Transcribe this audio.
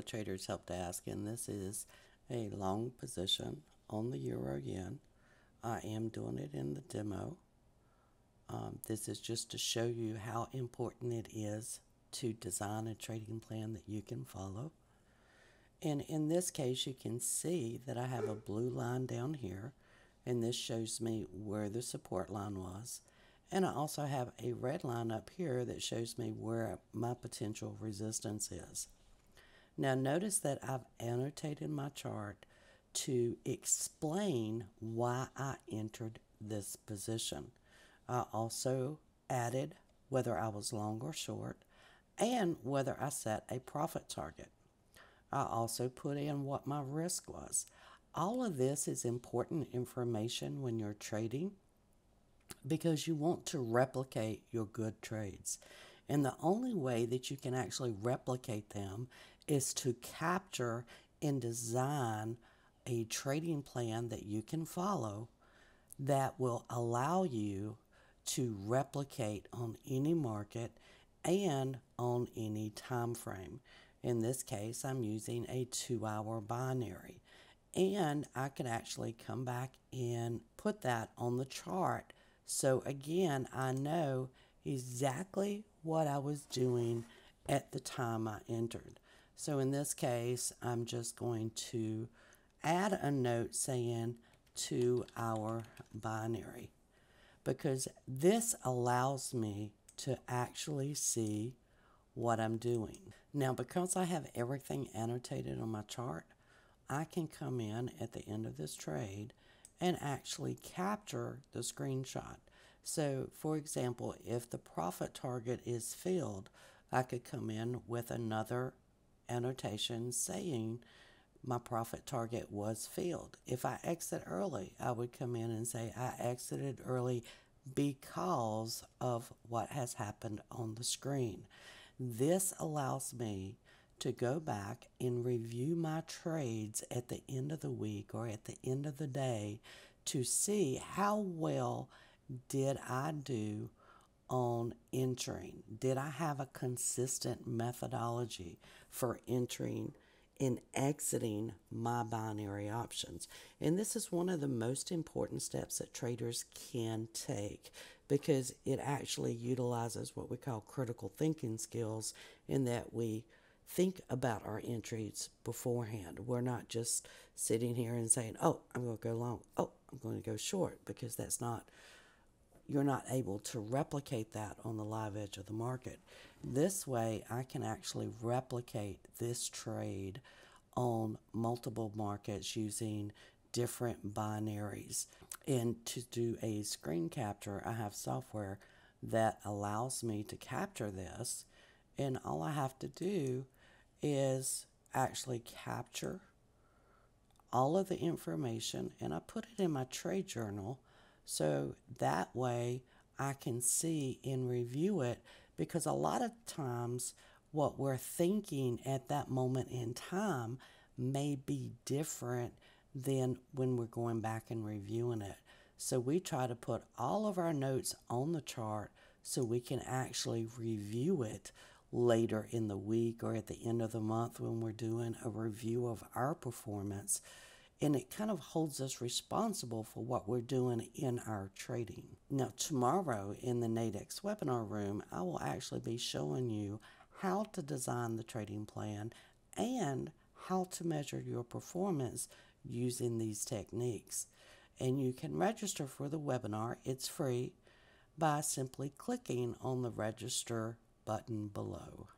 Traders Help Desk, and this is a long position on the Euro Yen. I am doing it in the demo. This is just to show you how important it is to design a trading plan that you can follow. And in this case, you can see that I have a blue line down here, and this shows me where the support line was. And I also have a red line up here that shows me where my potential resistance is. Now notice that I've annotated my chart to explain why I entered this position. I also added whether I was long or short and whether I set a profit target. I also put in what my risk was. All of this is important information when you're trading because you want to replicate your good trades. And the only way that you can actually replicate them is to capture and design a trading plan that you can follow that will allow you to replicate on any market and on any time frame. In this case, I'm using a 2-hour binary. And I can actually come back and put that on the chart. So again, I know exactly what I was doing at the time I entered. So in this case, I'm just going to add a note saying 2-hour binary, because this allows me to actually see what I'm doing. Now, because I have everything annotated on my chart, I can come in at the end of this trade and actually capture the screenshot. So, for example, if the profit target is filled, I could come in with another annotation saying my profit target was filled. If I exit early, I would come in and say I exited early because of what has happened on the screen. This allows me to go back and review my trades at the end of the week or at the end of the day to see how well did I do on entering. Did I have a consistent methodology for entering and exiting my binary options? And this is one of the most important steps that traders can take, because it actually utilizes what we call critical thinking skills, in that we think about our entries beforehand. We're not just sitting here and saying, oh, I'm going to go long, oh, I'm going to go short, because that's not, you're not able to replicate that on the live edge of the market. This way, I can actually replicate this trade on multiple markets using different binaries. And to do a screen capture, I have software that allows me to capture this. And all I have to do is actually capture all of the information, and I put it in my trade journal. So that way I can see and review it, because a lot of times what we're thinking at that moment in time may be different than when we're going back and reviewing it. So we try to put all of our notes on the chart so we can actually review it later in the week or at the end of the month when we're doing a review of our performance. And it kind of holds us responsible for what we're doing in our trading. Now, tomorrow in the Nadex webinar room, I will actually be showing you how to design the trading plan and how to measure your performance using these techniques. And you can register for the webinar. It's free by simply clicking on the register button below.